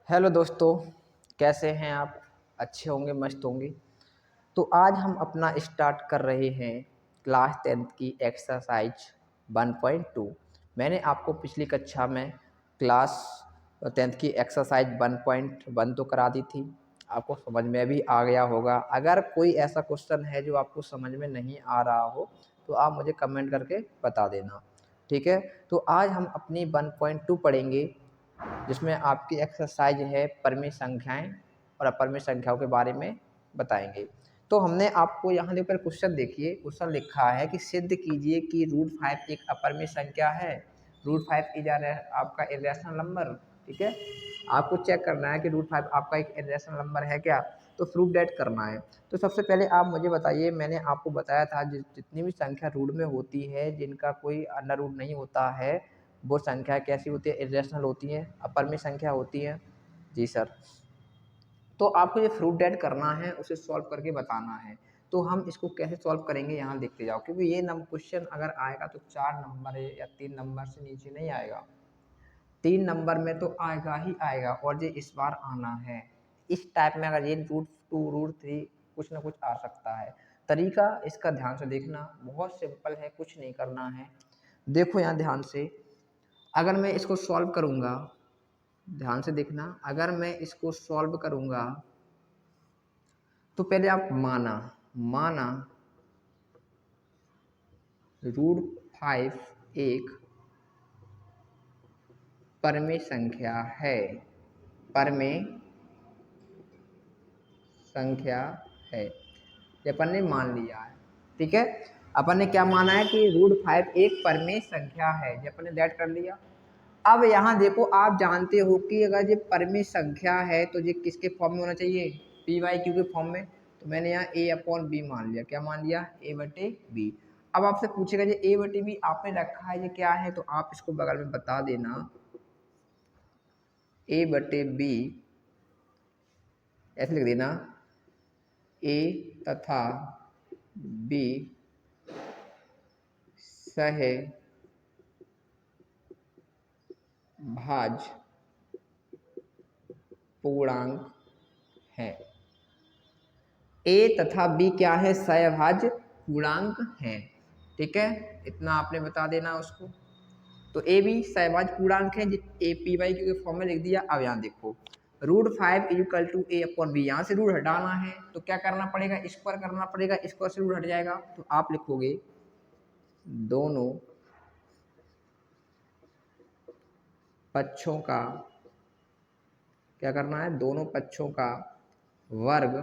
Hello दोस्तों, कैसे हैं आप? अच्छे होंगे, मस्त होंगे। तो आज हम अपना स्टार्ट कर रहे हैं क्लास 10th की एक्सरसाइज 1.2। मैंने आपको पिछली कक्षा में क्लास 10th की एक्सरसाइज 1.1 तो करा दी थी। आपको समझ में भी आ गया होगा। अगर कोई ऐसा क्वेश्चन है जो आपको समझ में नहीं आ रहा हो तो आप मुझे कमेंट करके बता देना, ठीक है। तो आज हम अपनी 1.2 पढ़ेंगे, जिसमें आपकी एक्सरसाइज है परिमेय संख्याएं और अपरिमेय संख्याओं के बारे में बताएंगे। तो हमने आपको यहाँ पर क्वेश्चन देखिए, क्वेश्चन लिखा है कि सिद्ध कीजिए कि √5 एक अपरिमेय संख्या है। √5 इज आपका इरेशनल नंबर, ठीक है। आपको चेक करना है कि √5 आपका एक इरेशनल नंबर है क्या, तो प्रूव डेट करना है। तो सबसे पहले आप मुझे बताइए, मैंने आपको बताया था जितनी भी संख्या रूट में होती है जिनका कोई अंडर रूट नहीं होता है, वो संख्या कैसी होती है? इरेशनल होती है, अपरिमेय संख्या होती है। जी सर। तो आपको ये प्रूफ डेट करना है, उसे सॉल्व करके बताना है। तो हम इसको कैसे सॉल्व करेंगे यहाँ देखते जाओ, क्योंकि ये क्वेश्चन अगर आएगा तो 4 नंबर या 3 नंबर से नीचे नहीं आएगा। 3 नंबर में तो आएगा ही आएगा, और ये इस बार आना है। इस टाइप में अगर ये √2 √3 कुछ ना कुछ आ सकता है। तरीका इसका ध्यान से देखना, बहुत सिंपल है, कुछ नहीं करना है। देखो यहाँ ध्यान से, अगर मैं इसको सॉल्व करूँगा, ध्यान से देखना, अगर मैं इसको सॉल्व करूँगा तो पहले आप माना माना √5 एक परिमेय संख्या है, परिमेय संख्या है। ये अपन ने मान लिया है, ठीक है। अपन ने क्या माना है कि √5 एक परिमेय संख्या है, ये अपन ने दैट कर लिया। अब यहाँ देखो, आप जानते हो कि अगर ये परिमेय संख्या है तो ये किसके फॉर्म में होना चाहिए? पी/क्यू के फॉर्म में। तो मैंने यहाँ a/b मान लिया। क्या मान लिया? a/b। अब आपसे पूछेगा ये a/b आपने रखा है, ये क्या है? तो आप इसको बगल में बता देना, a/b ऐसे लिख देना, a तथा b सह भाज्य पूर्णांक है। a तथा b क्या है? सहभाज्य पूर्णांक है, ठीक है। इतना आपने बता देना उसको। तो ए भी सहभाज्य पूर्णांक है, ए पी/क्यू के फॉर्म में लिख दिया। अब यहाँ देखो, √5 = a/b, यहाँ से रूट हटाना है तो क्या करना पड़ेगा? स्क्वायर करना पड़ेगा, स्क्वायर से रूट हट जाएगा। तो आप लिखोगे दोनों पक्षों का, क्या करना है? दोनों पक्षों का वर्ग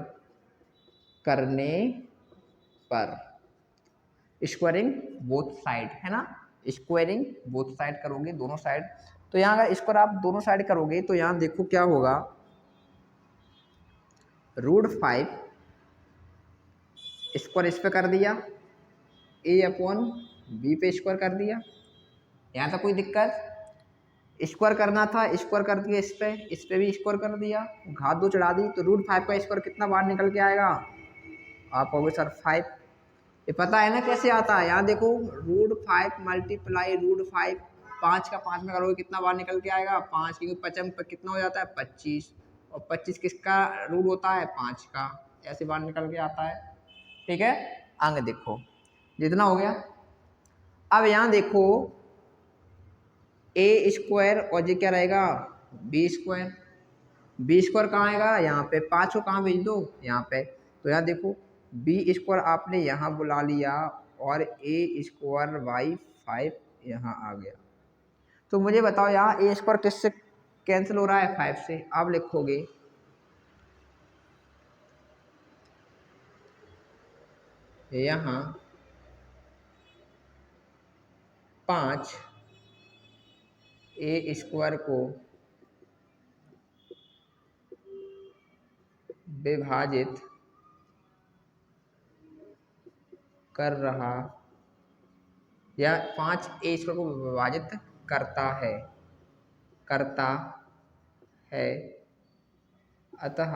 करने पर, स्क्वायरिंग बोथ साइड, है ना। स्क्वायरिंग बोथ साइड करोगे, दोनों साइड। तो यहाँ अगर स्क्वायर आप दोनों साइड करोगे तो यहाँ देखो क्या होगा, √5 स्क्वायर इस पे कर दिया, a/b पे स्क्वायर कर दिया। यहाँ तक कोई दिक्कत? स्क्वायर करना था, स्क्वायर कर दिया, इस पे भी स्क्वायर कर दिया, घात 2 चढ़ा दी। तो √5 का स्क्वायर कितना बार निकल के आएगा? आप कहोगे सर 5। ये पता है ना कैसे आता है? यहाँ देखो, √5 मल्टीप्लाई √5, 5 का 5 में करोगे कितना बार निकल के आएगा? 5, क्योंकि 5 पर कितना हो जाता है? 25, और 25 किसका रूट होता है? 5 का। ऐसे बार निकल के आता है, ठीक है। आगे देखो, जितना हो गया। अब यहाँ देखो, a² और ये क्या रहेगा? b²। b² कहाँ आएगा? यहाँ पे। 5 को कहाँ भेज दो? यहाँ पे। तो यहाँ देखो, b² आपने यहाँ बुला लिया और a²/5 यहाँ आ गया। तो मुझे बताओ यहाँ a² किससे कैंसिल हो रहा है? 5 से। आप लिखोगे यहाँ 5 a² को विभाजित कर रहा, या 5 a² को विभाजित करता है, करता है। अतः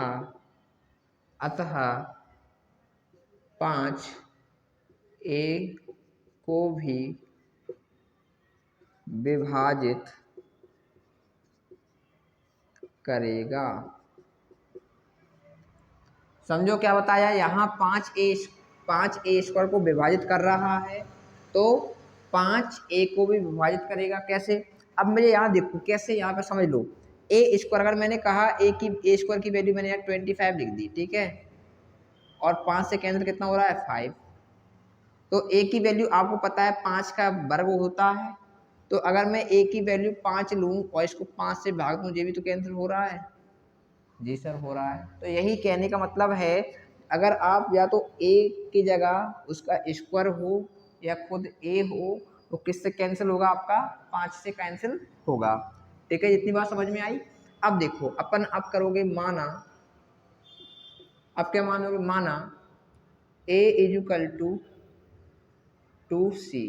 5 a को भी विभाजित करेगा। समझो क्या बताया, यहाँ 5a² को विभाजित कर रहा है तो 5a को भी विभाजित करेगा। कैसे? अब मुझे यहाँ देखो कैसे, यहाँ पे समझ लो। a², अगर मैंने कहा a² की वैल्यू मैंने यहाँ 25 लिख दी, ठीक है, और 5 से कैंसिल कितना हो रहा है 5, तो a की वैल्यू आपको पता है 5 का वर्ग होता है। तो अगर मैं a की वैल्यू 5 लूँ और इसको 5 से भाग दूँ, ये भी तो कैंसिल हो रहा है। जी सर हो रहा है। तो यही कहने का मतलब है, अगर आप या तो a की जगह उसका स्क्वायर हो या खुद a हो, तो किससे कैंसिल होगा? आपका 5 से कैंसिल होगा। ठीक है, इतनी बात समझ में आई। अब देखो अपन अब करोगे माना, अब क्या मानोगे? माना a इक्वल टू c,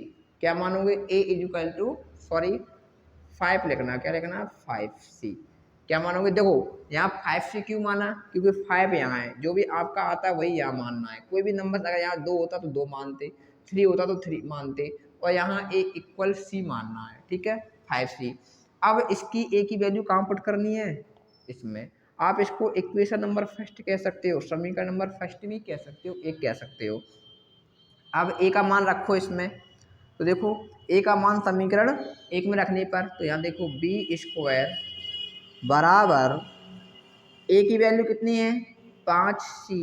क्या मानोगे? a इक्वल टू 5 लिखना, क्या लिखना? 5c। क्या मानोगे? देखो यहाँ 5c क्यों माना? क्योंकि 5 यहाँ है, जो भी आपका आता है वही यहाँ मानना है। कोई भी नंबर अगर यहाँ 2 होता तो 2 मानते, 3 होता तो 3 मानते, और यहाँ a इक्वल c मानना है। ठीक है, 5c। अब इसकी a की वैल्यू कहाँ पुट करनी है? इसमें। आप इसको इक्वेशन नंबर फर्स्ट कह सकते हो, समीकरण नंबर फर्स्ट भी कह सकते हो, एक कह सकते हो। अब a का मान रखो इसमें, तो देखो a का मान समीकरण 1 में रखने पर, तो यहाँ देखो b² बराबर a की वैल्यू कितनी है? 5c,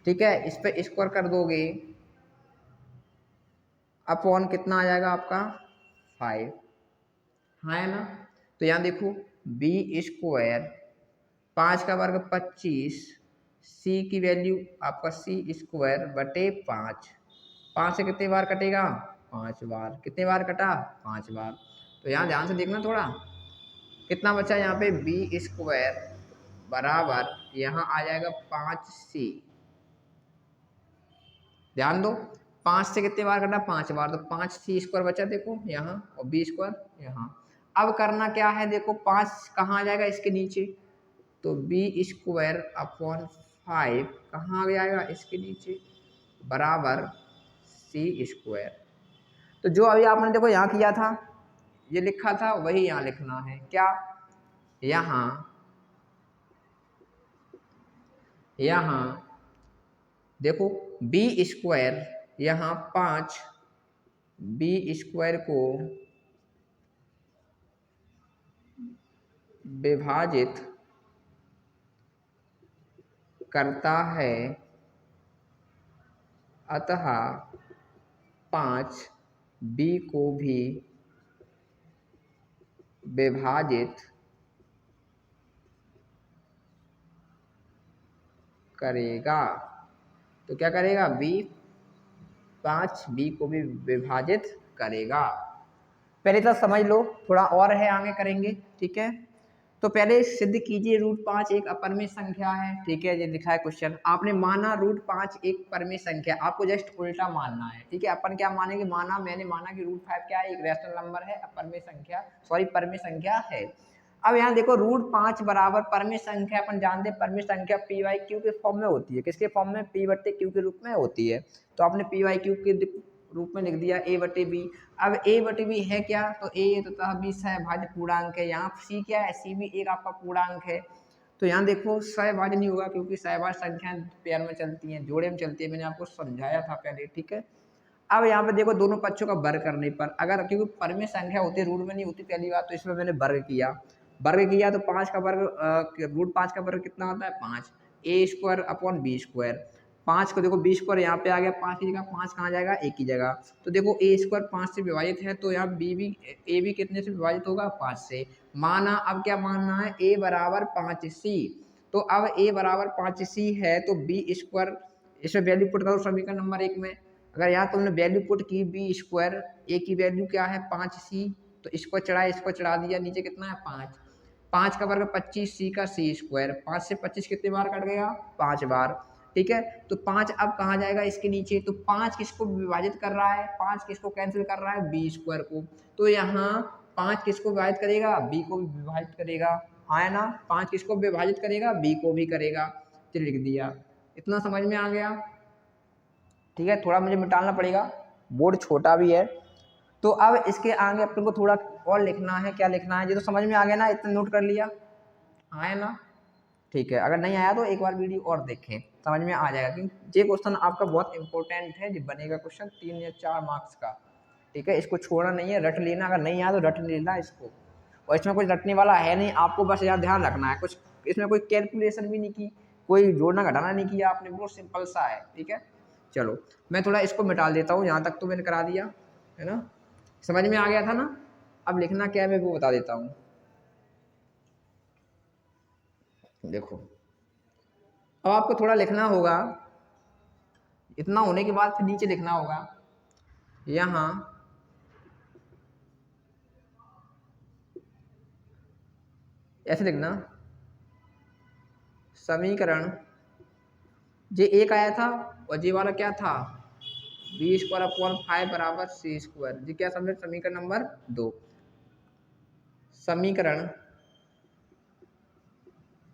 ठीक है, इस पर स्क्वायर कर दोगे अपॉन कितना आ जाएगा आपका? 5, हाँ है ना। तो यहाँ देखो b², 5 का वर्ग 25, c की वैल्यू आपका c² बटे 5, 5 से कितने बार कटेगा? 5 बार। कितने बार कटा? 5 बार। तो यहाँ ध्यान से देखना थोड़ा, कितना बचा यहाँ पे? b² बराबर यहाँ आ जाएगा 5c। ध्यान दो, 5 से कितने बार कटा? 5 बार, तो 5c² बचा देखो यहाँ, और b² यहाँ। अब करना क्या है? देखो 5 कहाँ आ जाएगा? इसके नीचे, तो b² अपॉन 5 कहाँ आ जाएगा? इसके नीचे, बराबर c²। तो जो अभी आपने देखो यहाँ किया था, ये लिखा था, वही यहाँ लिखना है। क्या? यहाँ देखो b², यहाँ 5 b² को विभाजित करता है, अतः 5 b को भी विभाजित करेगा। तो क्या करेगा? 5 b को भी विभाजित करेगा। पहले तो समझ लो, थोड़ा और है आगे करेंगे। ठीक है, तो पहले सिद्ध कीजिए √5 एक अपरिमेय संख्या है। ठीक है, ये लिखा है क्वेश्चन, आपने माना √5 एक परिमेय संख्या, आपको जस्ट उल्टा मानना है। ठीक है, अपन क्या मानेंगे? मैंने माना कि √5 क्या है? एक रैशनल नंबर है, अपरिमेय संख्या, परिमेय संख्या है। अब यहाँ देखो √5 बराबर परिमेय संख्या, अपन जानते हैं परिमेय संख्या p/q के फॉर्म में होती है। किसके फॉर्म में? p/q के रूप में होती है। तो आपने p/q के रूप में लिख दिया a/b। अब a/b है क्या? तो a तथा b सहभाज्य पूर्णांक है। यहाँ c क्या है? c भी एक आपका पूर्णांक है। तो यहाँ देखो सहभाज्य नहीं होगा, क्योंकि सहभाज्य संख्या पेयर में चलती हैं, जोड़े में चलती है, मैंने आपको समझाया था पहले। ठीक है, अब यहाँ पे देखो दोनों पक्षों का वर्ग करने पर, अगर क्योंकि परिमेय संख्या होती है, रूट में नहीं होती पहली बात, तो इसमें मैंने वर्ग किया तो 5 का वर्ग √5 का वर्ग कितना होता है? 5 a² अपॉन b²। 5 को देखो b² यहाँ पे आ गया, 5 की जगह 5 कहाँ जाएगा? a की जगह। तो देखो a² 5 से विभाजित है, तो यहाँ a भी कितने से विभाजित होगा? 5 से। माना, अब क्या मानना है? a बराबर 5c। तो अब a बराबर 5c है, तो b², इसमें वैल्यू पुट करो समीकरण नंबर 1 में। अगर यहाँ तुमने वैल्यू पुट की b², a की वैल्यू क्या है? 5c, तो इसको चढ़ा दिया, नीचे कितना है? 5। 5 का वर्ग 25, c का c²। 5 से 25 कितने बार कट गया? 5 बार। ठीक है, तो 5 अब कहाँ जाएगा? इसके नीचे। तो 5 किसको विभाजित कर रहा है? 5 किसको कैंसिल कर रहा है? b² को। तो यहाँ 5 किसको विभाजित करेगा? b को भी विभाजित करेगा, हाँ है ना। 5 किसको विभाजित करेगा? b को भी करेगा। तो लिख दिया। इतना समझ में आ गया? ठीक है, थोड़ा मुझे मिटाना पड़ेगा, बोर्ड छोटा भी है। तो अब इसके आगे अपन को थोड़ा और लिखना है। क्या लिखना है? ये तो समझ में आ गया ना, इतना नोट कर लिया। आया ना? ठीक है, अगर नहीं आया तो एक बार वीडियो और देखें, समझ में आ जाएगा। क्योंकि ये क्वेश्चन आपका बहुत इंपॉर्टेंट है, जो बनेगा क्वेश्चन 3 या 4 मार्क्स का। ठीक है, इसको छोड़ना नहीं है, रट लेना। अगर नहीं आया तो रट लेना इसको, और इसमें कुछ रटने वाला है नहीं, आपको बस यार ध्यान रखना है। कुछ इसमें कोई कैलकुलेशन भी नहीं की, कोई जोड़ना घटाना नहीं किया आपने, बहुत सिंपल सा है। ठीक है, चलो मैं थोड़ा इसको मिटा देता हूँ, यहाँ तक तो मैंने करा दिया है ना, समझ में आ गया था ना। अब लिखना क्या है मैं वो बता देता हूँ। देखो, अब आपको थोड़ा लिखना होगा, इतना होने के बाद फिर नीचे लिखना होगा, यहाँ ऐसे लिखना, समीकरण जे एक आया था और जे वाला क्या था, बी स्क्वायर अपॉन 5 बराबर सी स्क्वायर। जी क्या समझे, समीकरण नंबर 2। समीकरण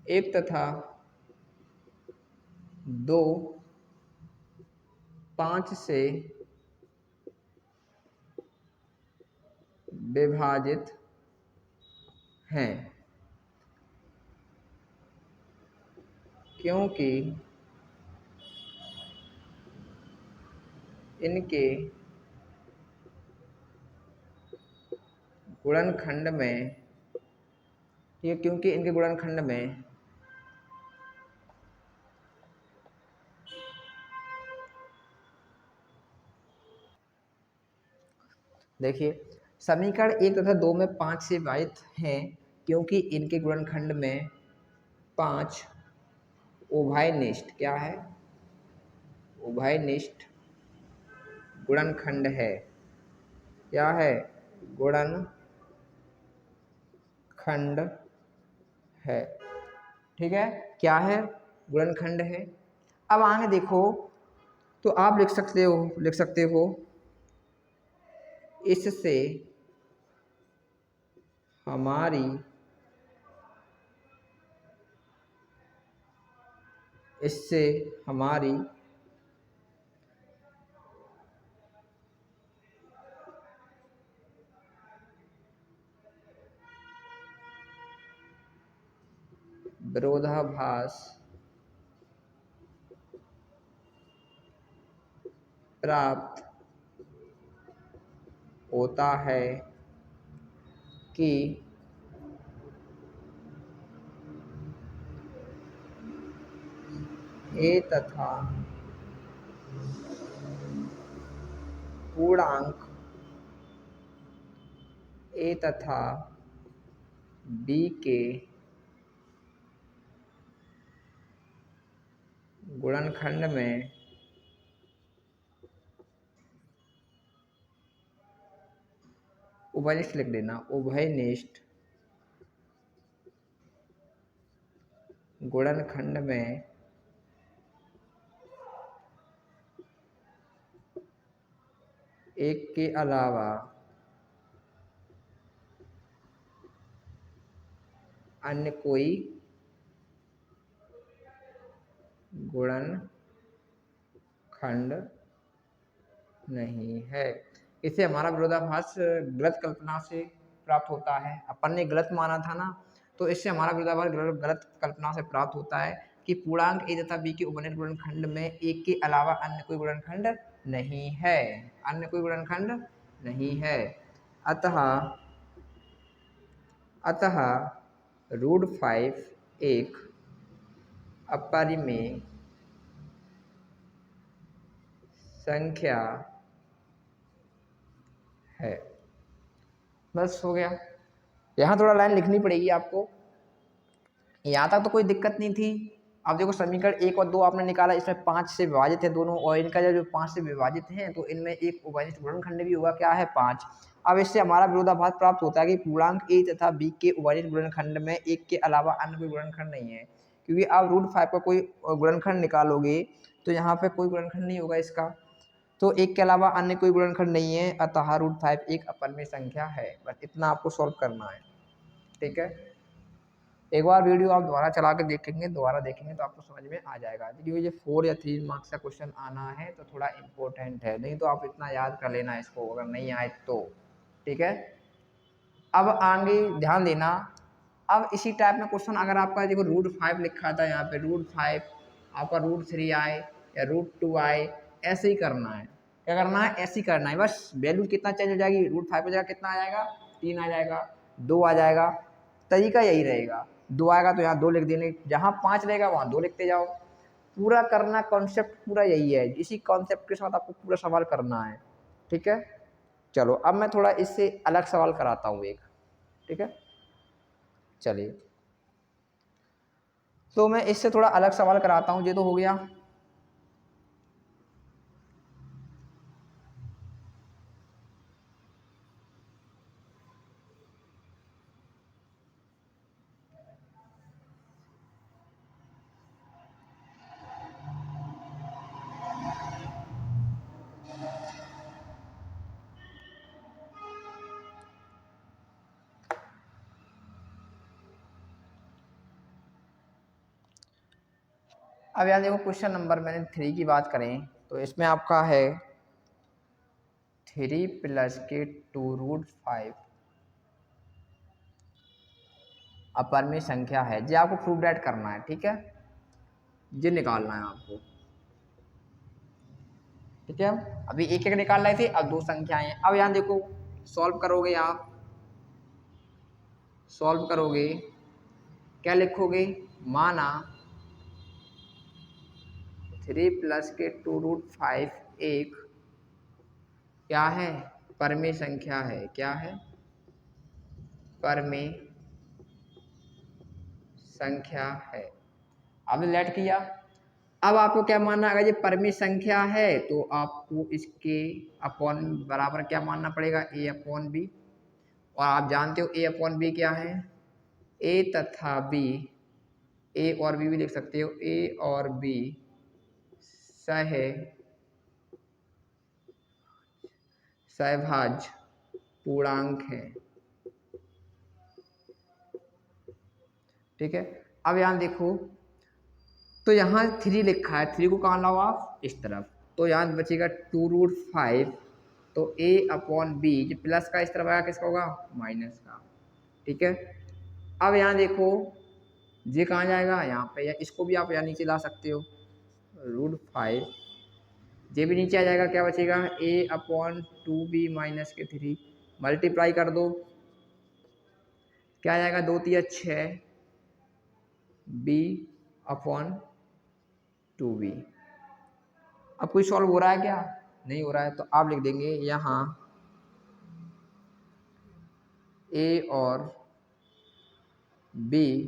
एक तथा 2 5 से विभाजित हैं, क्योंकि इनके गुणनखंड में, ठीक है, क्योंकि इनके गुणनखंड में देखिए, समीकरण एक तथा 2 में 5 से विभाजित हैं, क्योंकि इनके गुणनखंड में 5 उभयनिष्ठ क्या है, उभयनिष्ठ गुणनखंड है। क्या है, गुणनखंड है। ठीक है, क्या है, गुणनखंड है। अब आगे देखो, तो आप लिख सकते हो इससे हमारी इससे हमारी विरोधाभास प्राप्त होता है कि ए तथा पूर्णांक ए तथा बी के गुणनखंड में उभयनिष्ठ लिख देना, उभयनिष्ठ गुणनखंड में एक के अलावा अन्य कोई गुणनखंड नहीं है। इससे हमारा विरोधाभास गलत कल्पना से प्राप्त होता है। अपन ने गलत माना था ना, तो इससे हमारा विरोधाभास गलत कल्पना से प्राप्त होता है कि पूर्णांक ए तथा बी के उभयनिष्ठ गुणनखंड में एक के अलावा अन्य कोई गुणनखंड नहीं है, अन्य कोई गुणनखंड नहीं है। अतः √5 एक अपरिमेय संख्या है। बस हो गया। यहाँ थोड़ा लाइन लिखनी पड़ेगी आपको, यहाँ तक तो कोई दिक्कत नहीं थी। अब देखो, समीकरण 1 और 2 आपने निकाला, इसमें 5 से विभाजित है दोनों, और इनका जो 5 से विभाजित हैं तो इनमें एक उभयनिष्ठ गुणनखंड भी होगा, क्या है, 5। अब इससे हमारा विरोधाभास प्राप्त होता है कि पूर्णांक ए तथा बी के उभयनिष्ठ गुणनखंड में एक के अलावा अन्य कोई गुणनखंड नहीं है। क्योंकि आप √5 का कोई गुणनखंड निकालोगे तो यहाँ पे कोई गुणनखंड नहीं होगा इसका, तो एक के अलावा अन्य कोई गुणनखंड नहीं है, अतः √5 एक अपरिमेय संख्या है। बस इतना आपको सॉल्व करना है। ठीक है, एक बार वीडियो आप दोबारा चला के देखेंगे, दोबारा देखेंगे तो आपको समझ में आ जाएगा। क्योंकि ये 4 या 3 मार्क्स का क्वेश्चन आना है तो थोड़ा इम्पोर्टेंट है, नहीं तो आप इतना याद कर लेना इसको, अगर नहीं आए तो। ठीक है, अब आगे ध्यान देना, अब इसी टाइप में क्वेश्चन अगर आपका देखो √5 लिखा था यहाँ पे √5 आपका √3 आए या √2 आए, ऐसे ही करना है। क्या करना है? ऐसे ही करना है। बस वैल्यू कितना चेंज हो जाएगी, √5 की जगह कितना आ जाएगा, 3 आ जाएगा, 2 आ जाएगा। तरीका यही रहेगा, 2 आएगा तो यहाँ 2 लिख देने, जहाँ 5 रहेगा वहाँ 2 लिखते जाओ। पूरा करना, कॉन्सेप्ट पूरा यही है। इसी कॉन्सेप्ट के साथ आपको पूरा सवाल करना है। ठीक है, चलो अब मैं थोड़ा इससे अलग सवाल कराता हूँ एक। ठीक है, चलिए तो मैं इससे थोड़ा अलग सवाल कराता हूँ। ये तो हो गया। अब यहाँ देखो क्वेश्चन नंबर मैंने 3 की बात करें तो इसमें आपका है 3 + के 2√5 अपरिमेय संख्या है। ये आपको प्रूव दैट करना है। ठीक है, ये निकालना है आपको। ठीक है, अभी एक एक निकाल रहे थे, अब 2 संख्याएं हैं। अब यहाँ देखो सॉल्व करोगे, आप सॉल्व करोगे क्या लिखोगे, माना 3 + के 2√5 एक क्या है, परिमेय संख्या है। क्या है? परिमेय संख्या है। आपने लेट किया। अब आपको क्या मानना है, अगर ये परिमेय संख्या है तो आपको इसके अपॉन बराबर क्या मानना पड़ेगा, a/b। और आप जानते हो a/b क्या है, a तथा b, a और b भी लिख सकते हो, a और b सहभाज्य पूर्णांक है। ठीक है, अब यहाँ देखो तो यहाँ 3 लिखा है, 3 को कहाँ लाओ आप, इस तरफ। तो यहाँ बचेगा 2√5, तो a/b जो प्लस का इस तरफ आया किसका होगा, माइनस का। ठीक है, अब यहाँ देखो ये कहाँ जाएगा, यहाँ पे, या इसको भी आप यहाँ नीचे ला सकते हो, √5 ये भी नीचे आ जाएगा। क्या बचेगा, a/2b - के 3 मल्टीप्लाई कर दो, क्या आ जाएगा, 2 × 6 b/2b। अब कोई सॉल्व हो रहा है क्या, नहीं हो रहा है, तो आप लिख देंगे यहाँ a और b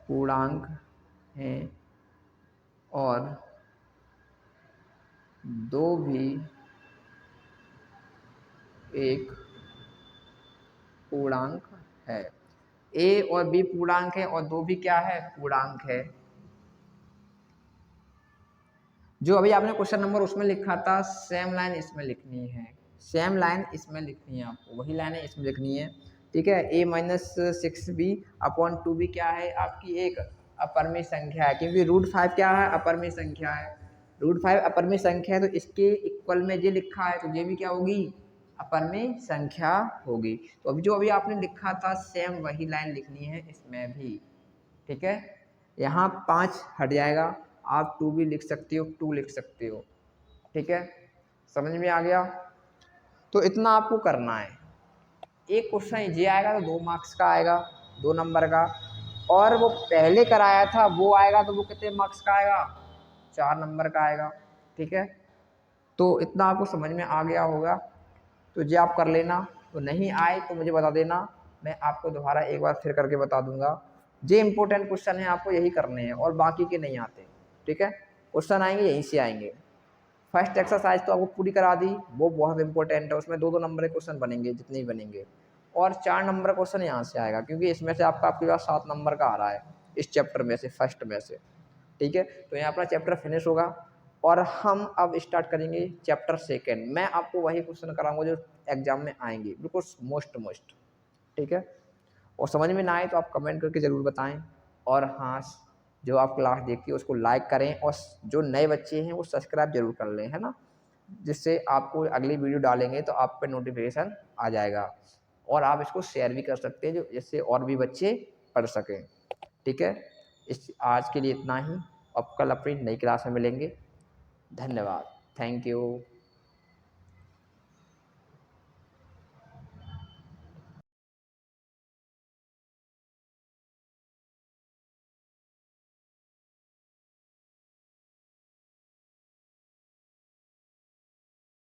पूर्णांक हैं और 2 भी एक पूर्णांक है। a और b पूर्णांक है और 2 भी क्या है, पूर्णांक है। जो अभी आपने क्वेश्चन नंबर उसमें लिखा था, सेम लाइन इसमें लिखनी है, सेम लाइन इसमें लिखनी है, आपको वही लाइन इसमें लिखनी है। ठीक है, a - 6b/2b क्या है, आपकी एक अपरिमेय संख्या है, क्योंकि √5 क्या है, अपरिमेय संख्या है। √5 अपरिमेय संख्या है, तो इसके इक्वल में ये लिखा है, तो ये भी क्या होगी, अपरिमेय संख्या होगी। तो अभी आपने लिखा था सेम वही लाइन लिखनी है इसमें भी। ठीक है, यहाँ 5 हट जाएगा, आप 2 भी लिख सकते हो, 2 लिख सकते हो। ठीक है, समझ में आ गया। तो इतना आपको करना है। एक क्वेश्चन ये आएगा तो 2 मार्क्स का आएगा, 2 नंबर का, और वो पहले कराया था वो आएगा तो वो कितने मार्क्स का आएगा, 4 नंबर का आएगा। ठीक है, तो इतना आपको समझ में आ गया होगा, तो ये आप कर लेना। तो नहीं आए तो मुझे बता देना, मैं आपको दोबारा एक बार फिर करके बता दूंगा। ये इंपॉर्टेंट क्वेश्चन है, आपको यही करने हैं और बाकी के नहीं आते। ठीक है, क्वेश्चन आएंगे यहीं से आएंगे। फर्स्ट एक्सरसाइज तो आपको पूरी करा दी, वो बहुत इंपॉर्टेंट है, उसमें 2-2 नंबर के क्वेश्चन बनेंगे जितने ही बनेंगे, और 4 नंबर क्वेश्चन यहाँ से आएगा, क्योंकि इसमें से आपके पास 7 नंबर का आ रहा है इस चैप्टर में से, फर्स्ट में से। ठीक है, तो यहाँ अपना चैप्टर फिनिश होगा और हम अब स्टार्ट करेंगे चैप्टर सेकेंड। मैं आपको वही क्वेश्चन कराऊंगा जो एग्जाम में आएंगे, बिल्कुल मोस्ट। ठीक है, और समझ में ना आए तो आप कमेंट करके ज़रूर बताएं। और हाँ, जो आप क्लास देखती है उसको लाइक करें, और जो नए बच्चे हैं वो सब्सक्राइब जरूर कर लें, है ना। जिससे आपको अगली वीडियो डालेंगे तो आप पे नोटिफिकेशन आ जाएगा। और आप इसको शेयर भी कर सकते हैं जो जिससे और भी बच्चे पढ़ सकें। ठीक है, इस आज के लिए इतना ही। अब कल अपनी नई क्लास में मिलेंगे। धन्यवाद। Thank you.